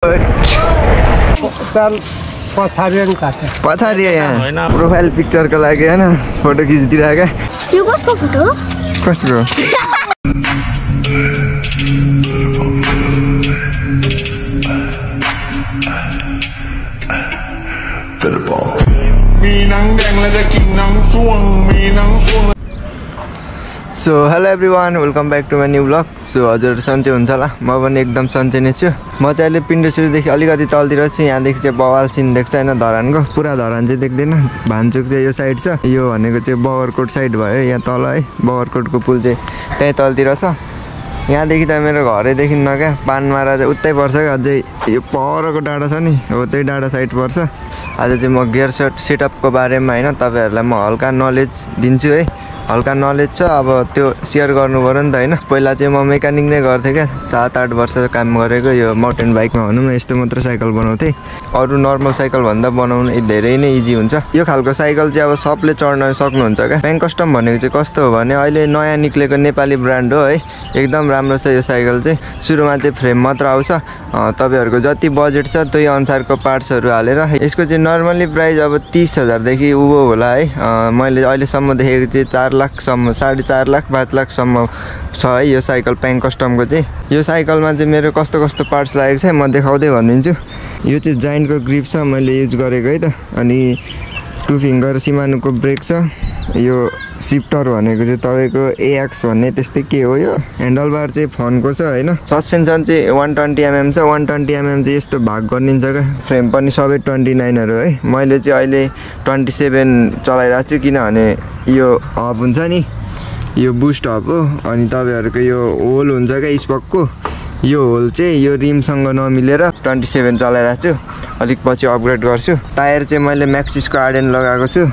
पछाडि यहाँ प्रोफाइल पिक्चरको लागि हैन फोटो खिचिदिरहेका। यो कसको फोटो? कसको? So hello everyone, welcome back to my new vlog. So हजुर सन्चै हुन्छ होला, म पनि एकदम सन्चै नै छु। म चाहिँ अहिले पिण्डश्रीदेखि अलिकति तलतिर छु। यहाँदेखि चाहिँ बवाल सिन देख्छ हैन धरानको। पुरा धरान चाहिँ देख्दैन। भान्चुक चाहिँ यो साइड छ। यो भनेको चाहिँ बगरकोट साइड भयो। यहाँ तल है बगरकोटको पुल चाहिँ त्यही तलतिर छ। यहाँदेखि त मेरो घरै देखिन्न क्या। पानमारा चाहिँ उतै पर्छ क्या। अझै यो परको डाँडा छ नि, हो त्यही डाँडा साइड पर्छ। आज चाहिँ म गियर सेटअपको बारेमा हैन तपाईहरुलाई म हल्का नलेज दिन्छु है। हल्का नलेज छ, अब त्यो शेयर गर्नु पर्यो नि त हैन। पहिला चाहिँ म मेकानिक नै गर्थेँ क्या। 7-8 वर्ष काम गरेको। यो माउन्टेन बाइकमा भनौँ न यस्तो मात्र साइकल बनाउँथेँ। अरू नर्मल साइकल भन्दा बनाउनु धेरै नै इजी हुन्छ। यो खालको साइकल चाहिँ अब सबले चढ्न सक्नुहुन्छ क्या। PancCustom भनेको चाहिँ कस्तो हो भने अहिले नयाँ निक्लेको नेपाली ब्रान्ड हो है। एकदम राम्रो छ यो साइकल चाहिँ। सुरुमा चाहिँ फ्रेम मात्र आउँछ। तपाईहरुको जति बजेट छ त्यही अनुसारको पार्ट्सहरु हालेर यसको चाहिँ नर्मली प्राइस अब 30,000 देखि उँभो होला है। मैले अहिलेसम्म देखेको चाहिँ 4 लाखसम्म, 4.5 लाख 5 लाखसम्म छ है यो साइकल PancCustomको चाहिँ। यो साइकलमा चाहिँ मेरो कस्तो कस्तो पार्ट्स लागेको छ म देखाउँदै भनिदिन्छु। यो चाहिँ जाइन्टको ग्रिप छ, मैले युज गरेको है त। अनि 2 फिङ्गर SHIMANOको ब्रेक छ। यो शिफ्टर भनेको चाहिँ तपाईको AX भन्ने त्यस्तै के हो। यो ह्यान्डल बार चाहिँ फनको छ हैन। सस्पेन्सन चाहिँ 120 mm छ। 120 mm चाहिँ यस्तो भाग गरिन्छ क्या। फ्रेम पनि सबै 29 है। मैले चाहिँ अहिले 27 चलाइरहेको छु किनभने यो हब हुन्छ नि, यो बुस्ट हब हो। अनि तपाईहरुको यो होल हुन्छ क्या स्पकको, यो होल चाहिँ यो रिमसँग नमिलेर 27 चलाइरहेको छु। अलिक पछि अपग्रेड गर्छु। टायर चाहिँ मैले MAXXISको आर्डेन लगाएको छु।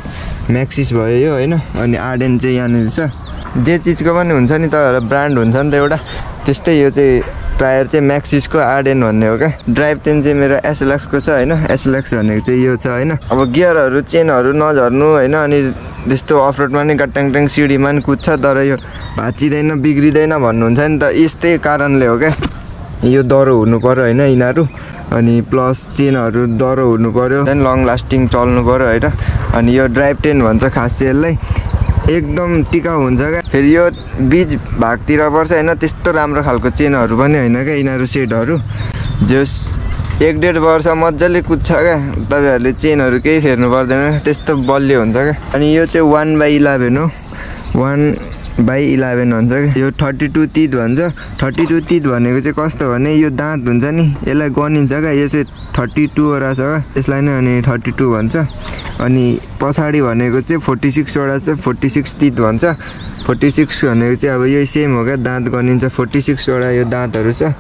MAXXIS भयो यो हैन। अनि आर्डेन चाहिँ यहाँनिर छ। जे चिजको पनि हुन्छ नि त ब्रान्ड हुन्छ नि त एउटा, त्यस्तै यो चाहिँ टायर चाहिँ MAXXISको आर्डेन भन्ने हो क्या। ड्राइभ चेन चाहिँ मेरो SLXको छ हैन। SLX भनेको चाहिँ यो छ हैन। अब गियरहरु चेनहरु नझर्नु हैन। अनि त्यस्तो अफरोडमा नि गट्याङ सिडीमा नि कुद्छ, तर यो भाँचिदैन बिग्रिदैन भन्नुहुन्छ नि त। यस्तै कारणले हो क्या। यो दरो हुनु पर्यो हैन यिनीहरु। अनि प्लस चेनहरु दरो हुनु पर्यो, देन लङ लास्टिङ चल्नु पर्यो हैन। अनि यो ड्राइभ टेन भन्छ खास चाहिँ यसलाई। एकदम टिकाउ हुन्छ क्या। फेरि यो बीच भागतिर पर्छ हैन। त्यस्तो राम्रो खालको चेनहरु पनि हैन क्या यिनीहरु सेटहरु। जस 1.5 वर्ष मज्जाले कुद्छ क्या। तपाईहरुले चेनहरु केही फेर्नु पर्दैन, त्यस्तो बलियो हुन्छ क्या। अनि यो चाहिँ 1/11 हो। 1/11 भन्छ क्या। यो 32 तीत भन्छ। 32 तीत भनेको चाहिँ कस्तो भने यो दाँत हुन्छ नि, यसलाई गनिन्छ क्या। यो चाहिँ 32 वटा छ क्या, यसलाई नै अनि 32 भन्छ। अनि पछाडि भनेको चाहिँ 46 वटा छ, 46 तीत भन्छ। 46 भनेको चाहिँ अब यो सेम हो क्या, दाँत गनिन्छ। 46 वटा यो दाँतहरु छ।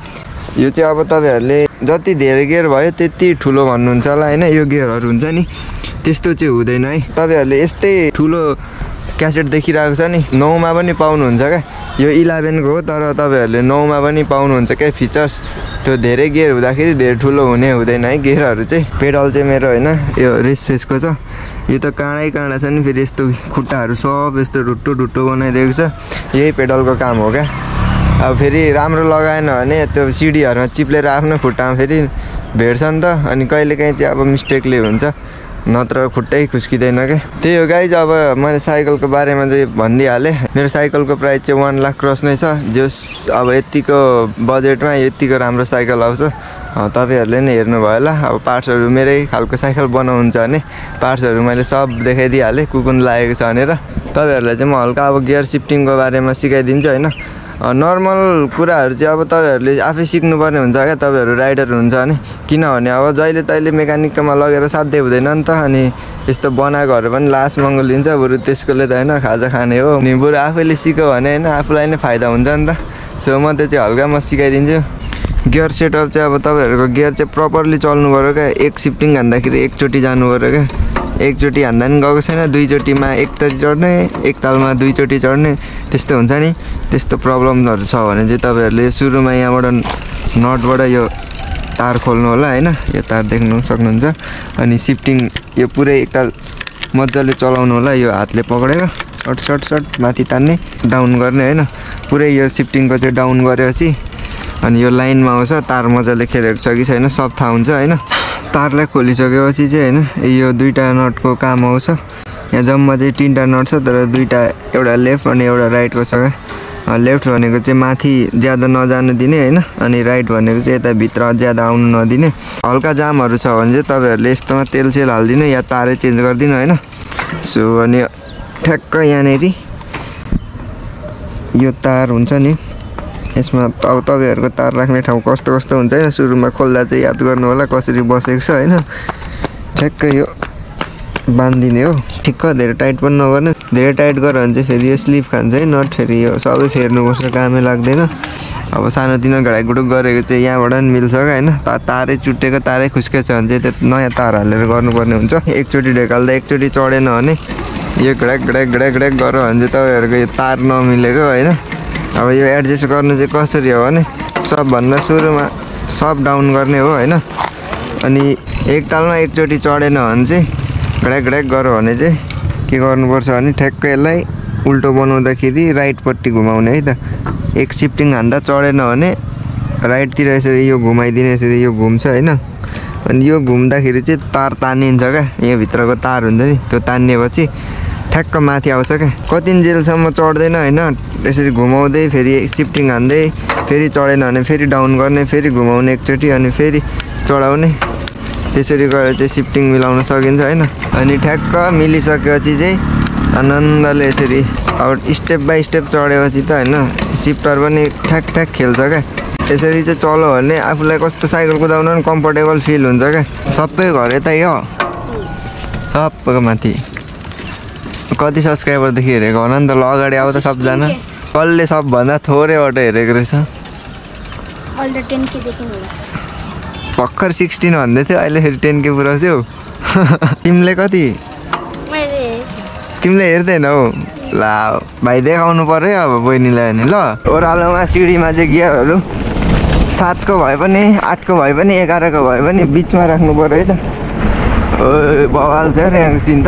यो चाहिँ अब तपाईहरुले जति धेरै गियर भयो त्यति ठुलो भन्नुहुन्छ होला हैन। यो गियरहरु हुन्छ नि त्यस्तो चाहिँ हुँदैन है। तपाईहरुले यस्तै ठुलो क्यासेट देखिरहेको छ नि, 9 मा पनि पाउनुहुन्छ क्या। यो 11 को हो, तर तपाईहरुले 9 मा पनि पाउनुहुन्छ क्या फिचर्स। त्यो धेरै गियर हुँदाखेरि धेरै ठुलो हुँदैन है गियरहरु चाहिँ। पेडल चाहिँ मेरो हैन यो रेस फेसको छ। यो त काँडै काँडा छ नि, फेरि यस्तो खुट्टाहरु सब यस्तो ढुट्टो बनाइदिएको छ। यही पेडलको काम हो क्या। अब फेरि राम्रो लगाएन भने त्यो सिडीहरुमा चिप्लेर आफ्नो खुट्टामा फेरि भेट्छ नि त। अनि कहिलेकाहीँ चाहिँ अब मिस्टेकले हुन्छ, नत्र खुट्टै खुस्किदैन क्या। त्यही हो गाइज। अब मैले साइकलको बारेमा चाहिँ भनिदिइहालेँ। मेरो साइकलको प्राइस चाहिँ 1 लाख क्रस नै छ। जस अब यतिको बजेटमा यतिको राम्रो साइकल आउँछ। तपाईहरुले नै हेर्नु भयो होला। अब पार्ट्सहरु मेरै खालको साइकल बनाउनुहुन्छ भने पार्ट्सहरु मैले सब देखाइदिइहालेँ कुन लागेको छ भनेर। तपाईहरुलाई चाहिँ म हल्का अब गियर शिफ्टिङको बारेमा सिकाइदिन्छु हैन। नर्मल कुराहरु चाहिँ अब तपाईहरुले आफै सिक्नुपर्ने हुन्छ क्या। तपाईहरु राइडर हुन्छ भने, किनभने अब जहिले तहिले मेकानिकमा लगेर साध्यै हुँदैन नि त। अनि यस्तो बनाएकोहरु पनि लास महँगो लिन्छ, बरु त्यसकोले त हैन खाजा खाने हो। अनि बरु आफैले सिक्यो भने हैन आफुलाई नै फाइदा हुन्छ नि त। सो म त्यो चाहिँ हल्का म सिकाइदिन्छु। गियर सेटअप चाहिँ अब तपाईहरुको गियर चाहिँ प्रपरली चल्नु पर्यो क्या। एक शिफ्टिङ हान्दाखेरि एकचोटी जानु पर्यो क्या। एकचोटी हान्दा नि गएको छैन, दुईचोटीमा एकचोटी चढ्ने, एक तालमा दुईचोटी चढ्ने, त्यस्तो हुन्छ नि। त्यस्तो प्रब्लमहरु छ भने चाहिँ तपाईहरुले सुरुमा यहाँबाट नटबाट यो तार खोल्नु होला हैन। यो तार देख्नु सक्नुहुन्छ। अनि शिफ्टिङ यो पुरै एकताल मज्जाले चलाउनु होला। यो हातले पक्रेर शट माथि तान्ने, डाउन गर्ने हैन। पुरै यो शिफ्टिङको चाहिँ डाउन गरेपछि अनि यो लाइनमा आउँछ तार मजाले खेलेको छ कि छैन सब थाहा हुन्छ हैन तारलाई खोलिसकेपछि चाहिँ हैन यो दुईटा नटको काम आउँछ यहाँ जम्मा चाहिँ 3टा नट छ तर दुईटा एउटा लेफ्ट अनि एउटा राइटको छ क्या लेफ्ट भनेको चाहिँ माथि ज्यादा नजानु दिने हैन अनि राइट भनेको चाहिँ यता भित्र ज्यादा आउनु नदिने हल्का जामहरु छ भने चाहिँ तपाईहरुले यस्तोमा तेल सेल हाल्दिनु या तारै चेन्ज गर्दिनु हैन सो अनि ठ्याक्क यहाँनेरि यो तार हुन्छ नि यसमा अब तपाईहरुको तार राख्ने ठाउँ कस्तो कस्तो हुन्छ हैन सुरुमा खोल्दा चाहिँ याद गर्नु होला कसरी बसेको छ हैन ठ्याक्क यो बान्दिने हो ठिक्क धेरै टाइट पनि नगर्नु धेरै टाइट गर्यो भने चाहिँ फेरि यो स्लिप खान्छ है नट फेरि यो सबै फेर्नुपर्छ कामै लाग्दैन अब सानोतिनो घडाइगुडुक गरेको चाहिँ यहाँबाट पनि मिल्छ क्या हैन तारै चुट्टेको तारै खुस्केछ भने चाहिँ नयाँ तार हालेर गर्नुपर्ने हुन्छ एकचोटि ढेकाल्दा एकचोटि चढेन भने यो घडाक घडाक घडाक घडाक गर्यो भने चाहिँ तपाईहरुको यो तार नमिलेको हैन अब यो एडजस्ट गर्नु चाहिँ कसरी हो भने सबभन्दा सुरुमा सब डाउन गर्ने हो हैन अनि एक तालमा एकचोटि चढेन भने चाहिँ घडाक घडाक गर्यो भने चाहिँ के गर्नुपर्छ भने ठ्याक्क यसलाई उल्टो बनाउँदाखेरि राइटपट्टि घुमाउने है त एक शिफ्टिङ हान्दा चढेन भने राइटतिर यसरी यो घुमाइदिने यसरी यो घुम्छ हैन अनि यो घुम्दाखेरि चाहिँ तार तानिन्छ क्या यहाँ भित्रको तार हुन्छ नि त्यो तानिएपछि ठ्याक्क माथि आउँछ क्या कतिन्जेलसम्म चढ्दैन हैन यसरी घुमाउँदै फेरि शिफ्टिङ हान्दै फेरि चढेन भने फेरि डाउन गर्ने फेरि घुमाउने एकचोटि अनि फेरि चढाउने त्यसरी गरेर चाहिँ शिफ्टिङ मिलाउन सकिन्छ हैन अनि ठ्याक्क मिलिसकेपछि चाहिँ आनन्दले यसरी अब स्टेप बाइ स्टेप चढेपछि त हैन शिफ्टर पनि ठ्याक ठ्याक खेल्छ क्या यसरी चाहिँ चल्यो भने आफूलाई कस्तो साइकल कुदाउन पनि कम्फर्टेबल फिल हुन्छ क्या सबै घर यतै हो सबको माथि कति सब्सक्राइबरदेखि हेरेको होला नि त ल अगाडि आउँछ सबजना कसले सबभन्दा थोरैबाट हेरेको रहेछ भर्खर 16 भन्दै थियो अहिले फेरि 10K पुऱ्याउँछौ तिमीले कति तिमीले हेर्दैनौ ला भाइ देखाउनु पर्यो अब बहिनीलाई नि ल ओह्रालोमा सिडीमा चाहिँ गियरहरु 7 को भए पनि 8 को भए पनि 11 को भए पनि बीचमा राख्नु पर्यो है त ओए बवाल छ रे यहाँ सिन त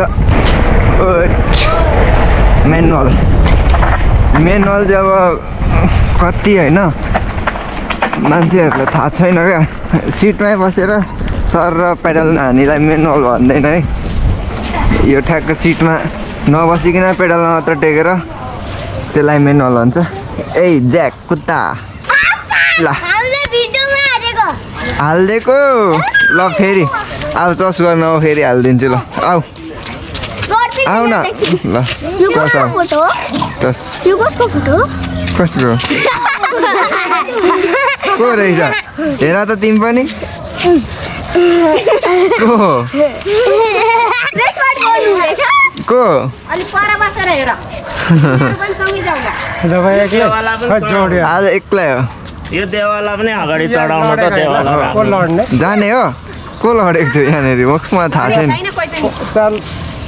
म्यानुअल चाहिँ अब कति हैन मान्छेहरुलाई थाहा छैन क्या सिटमै बसेर सर र पेडल हानीलाई म्यानुअल भन्दैन है यो ठ्याक्क सिटमा नबसिकन पेडलमा मात्र टेकेर त्यसलाई म्यानुअल भन्छ ए ज्याक कुत्ता ल हाल्दिएको ल फेरि अब चस गर्न हो फेरि हालिदिन्छु ल आऊ आऊ न ल चस आऊ चस कसको को रहेछ हेर त तिमी पनि को अलि पर बसेर हेर पनि सँगै जाऊ आज एक्लै हो यो देवाला पनि अगाडि चढाउनु त देवाला को लड्ने जाने हो को लडेको थियो यहाँनिर मुखमा थाहा छैन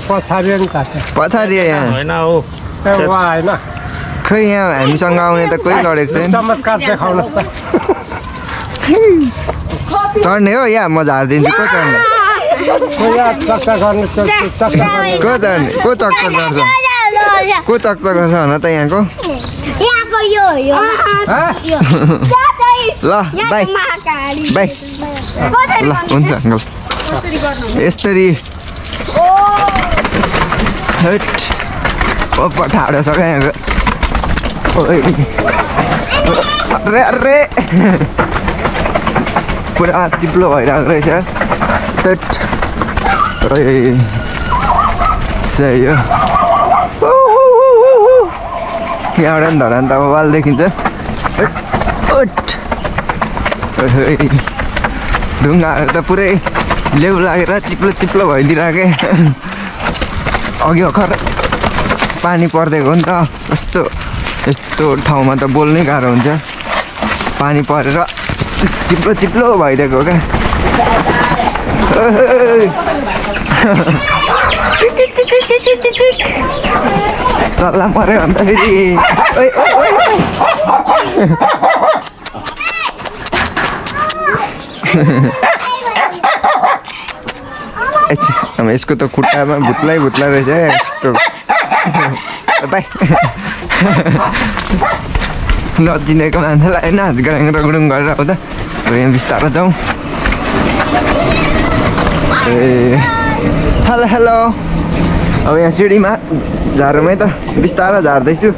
पछाडि नि थाहा पछाडि यहाँ होइन हो होइन खै यहाँ हामीसँग आउने त कोही लडेको छैन चमत्कार देखाउनुहोस् त चढ्ने हो या म झारिदिन्छु को चढ्ने को चढ्ने को चक्कर गर्छ को चक्कर गर्छ भन त यहाँको ल बाई बाई ल हुन्छ अङ्कल यसरी ठाडो छ क्या यहाँको अरे अरे पुरा चिप्लो भइरहेको रहेछ सही हो यहाँबाट पनि धरान त वाल देखिन्छ ढुङ्गाहरू त पुरै लेउ लागेर चिप्लो चिप्लो भइदिरहेको अघि भर्खर पानी पर्दिएको हो नि त कस्तो यस्तो ठाउँमा त बोल्नै गाह्रो हुन्छ पानी परेर चिप्लो चिप्लो भइदिएको क्या चल्ला मऱ्यो अन्त फेरि अब यसको त खुट्टामा भुत्लै भुत्ला रहेछ यस्तो बाई नचिनेको मान्छेलाई होइन गडङ रगडुङ गरेर आउँदा यहाँ बिस्तारो जाउँ ए हेलो हेलो अब यहाँ सिँढीमा झारमै त बिस्तारो झार्दैछु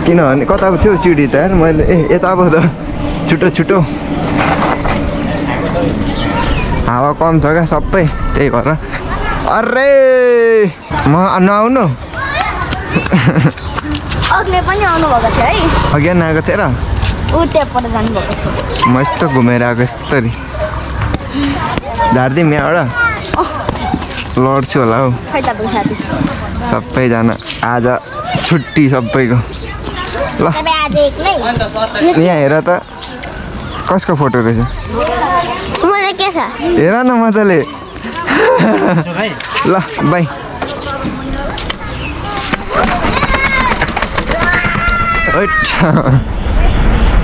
किनभने कता थियो सिँढी त यार मैले यता पो त छिटो छिटो हावा कम छ क्या सबै त्यही भएर अरे म नआउनु अग्ले पनि आउनु भएको थियो है अघि आएको थिएँ र ऊ त्यहाँबाट जानुभएको थियो म यस्तो घुमेर आएको यस्तरी झारिदिउँ यहाँबाट लड्छु होला हौ खै त साथी सबैजना आज छुट्टी सबैको ल तपाईँ आज एक्लै यहाँ हेर त कसको फोटो रहेछ मलाई के छ हेर न मजाले ल बाई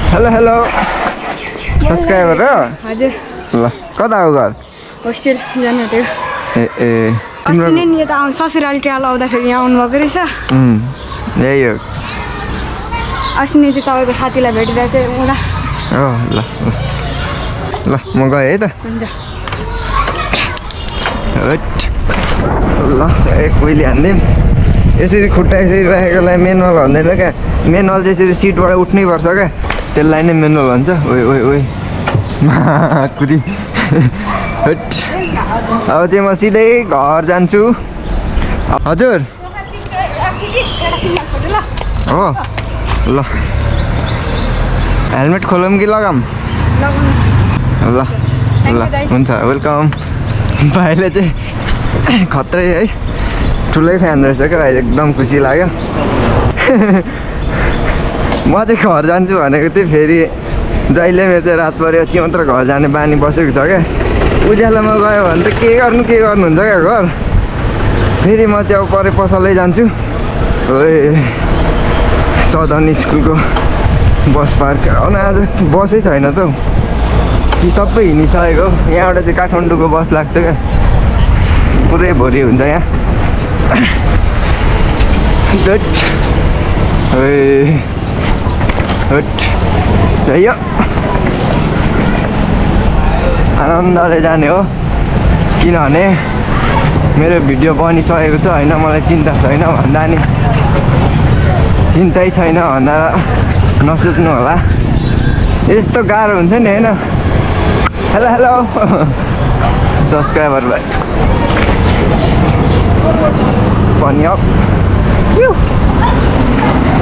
हेलो हेलो सब्सक्राइबर र हजुर ल कता हो घर होस्टेल जानु थियो ए तिम्रो अस्ति नै यता ससुराली ट्रायल आउँदाखेरि यहाँ आउनुभएको रहेछ यही हो अस्ति नै चाहिँ तपाईँको साथीलाई भेटिरहेको थिएँ उता हो ल ल म गएँ है त हुन्छ ल एक कोइली हान्दिउँ यसरी खुट्टा यसरी राखेकोलाई मेनुअल भन्दैन क्या मेनुअल चाहिँ यसरी सिटबाट उठ्नै पर्छ क्या त्यसलाई नै मेनुअल भन्छ ओइ ओइ ओइ कुरी अब चाहिँ म सिधै घर जान्छु हजुर हो ल हेलमेट खोलौँ कि लगाऊँ ल ल हुन्छ वेलकम भाइले चाहिँ खत्रै है ठुलै फ्यान रहेछ क्या भाइ एकदम खुसी लाग्यो म चाहिँ घर जान्छु भनेको थिएँ फेरि जहिले मेरो चाहिँ रात पऱ्यो चिमात्र घर जाने बानी बसेको छ क्या उज्यालोमा गयो भने त के गर्नुहुन्छ क्या घर फेरि म चाहिँ अब परे पसलै जान्छु सदन स्कुलको बस पार्क अनि आज बसै छैन त कि सबै हिँडिसकेको यहाँबाट चाहिँ काठमाडौँको बस लाग्छ क्या पुरै भोलि हुन्छ यहाँ सही हो आनन्दले जाने हो किनभने मेरो भिडियो बनिसकेको छ होइन मलाई चिन्ता छैन भन्दा नि चिन्तै छैन भन्दा नसोच्नु होला यस्तो गाह्रो हुन्छ नि होइन हेलो हेलो सब्सक्राइबर भाइ पनि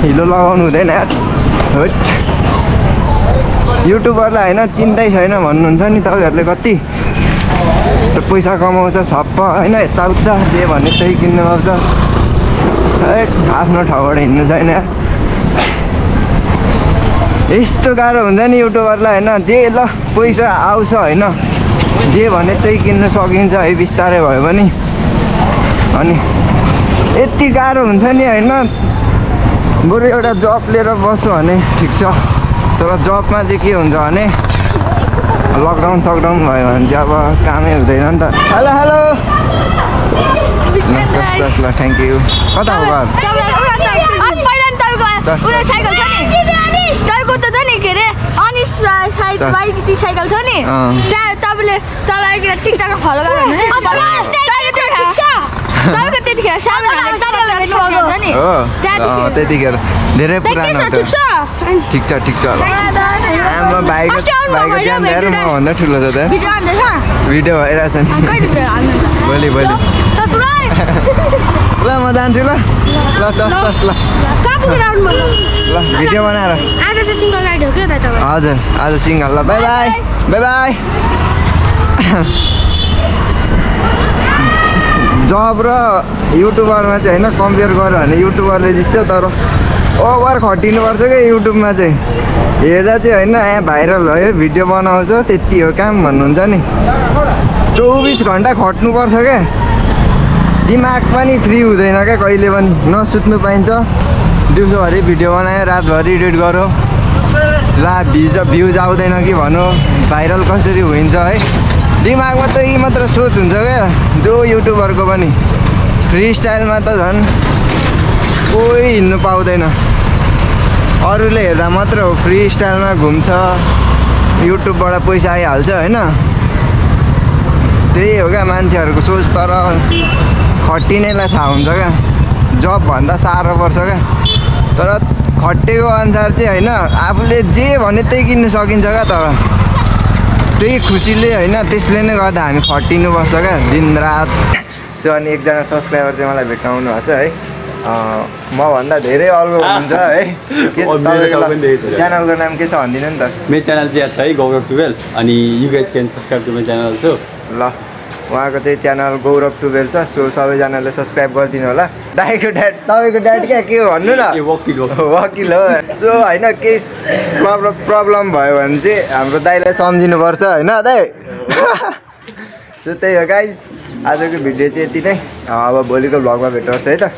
हिलो लगाउनु हुँदैन युट्युबरलाई होइन चिन्तै छैन भन्नुहुन्छ नि तपाईँहरूले कति पैसा कमाउँछ छप्प होइन यताउता जे भन्ने त्यही किन्नु पाउँछ आफ्नो ठाउँबाट हिँड्नु छैन यस्तो गाह्रो हुन्छ नि युट्युबरलाई होइन जे ल पैसा आउँछ होइन जे भने त्यही किन्नु सकिन्छ है बिस्तारै भयो भने अनि यति गाह्रो हुन्छ नि होइन बरु एउटा जब लिएर बस्यो भने ठिक छ तर जबमा चाहिँ के हुन्छ भने लकडाउन भयो भने चाहिँ अब कामै हुँदैन नि त हेलो हेलो ल थ्याङ्क यू कता हो घर तपाईँको त नि के अरे अनिस बाइक साइकल छ नि त्यहाँ तपाईँले तल टिकटकमा फलो गर्नु त्यतिखेर धेरै पुरानो ठिक छ आमा भाइको ज्यान हेर मभन्दा ठुलो छ त भिडियो भइरहेछ नि भोलि ल म जान्छु ल चस ल भिडियो बनाएर हजुर आज सिङ्गल ल बाई बाई जब र युट्युबरमा चाहिँ होइन कम्पेयर गर्यो भने युट्युबरले जित्छ तर ओभर खटिनुपर्छ क्या युट्युबमा चाहिँ हेर्दा चाहिँ होइन यहाँ भाइरल भयो भिडियो बनाउँछ त्यति हो काम भन्नुहुन्छ नि 24 घन्टा खट्नुपर्छ क्या दिमाग पनि फ्री हुँदैन क्या कहिले पनि नसुत्नु पाइन्छ दिउँसोभरि भिडियो बनायो रातभरि एडिट गऱ्यो ला भ्युज आउँदैन कि भनौँ भाइरल कसरी हुन्छ है दिमागमा त यही मात्र सोच हुन्छ क्या जो युट्युबरको पनि फ्री स्टाइलमा त झन् कोही हिँड्नु पाउँदैन अरूले हेर्दा मात्र हो फ्री स्टाइलमा घुम्छ युट्युबबाट पैसा आइहाल्छ होइन त्यही हो क्या मान्छेहरूको सोच तर खटिनेलाई थाहा हुन्छ क्या जब भन्दा साह्रो पर्छ क्या तर खटेको अनुसार चाहिँ होइन आफूले जे भने त्यही किन्नु सकिन्छ क्या तर त्यही खुसीले होइन त्यसले नै गर्दा हामी खटिनुपर्छ क्या दिनरात सो अनि एकजना सब्सक्राइबर चाहिँ मलाई भेट्टाउनु भएको छ है मभन्दा धेरै अल्गो हुन्छ है च्यानलको नाम के छ भनिदिनु नि त मेरो च्यानल चाहिँ छ है गौरव 12 अनि you guys can subscribe to my channel also ल उहाँको चाहिँ च्यानल गौरव 12 छ सो सबैजनाले सब्सक्राइब गरिदिनु होला दाइको ड्याड तपाईँको ड्याड क्या के हो भन्नु न वकिल हो सो होइन केही प्रब्लम भयो भने चाहिँ हाम्रो दाइलाई सम्झिनुपर्छ होइन दाइ सो त्यही हो गाइज आजको भिडियो चाहिँ यति नै अब भोलिको भ्लगमा भेट्नुपर्छ है त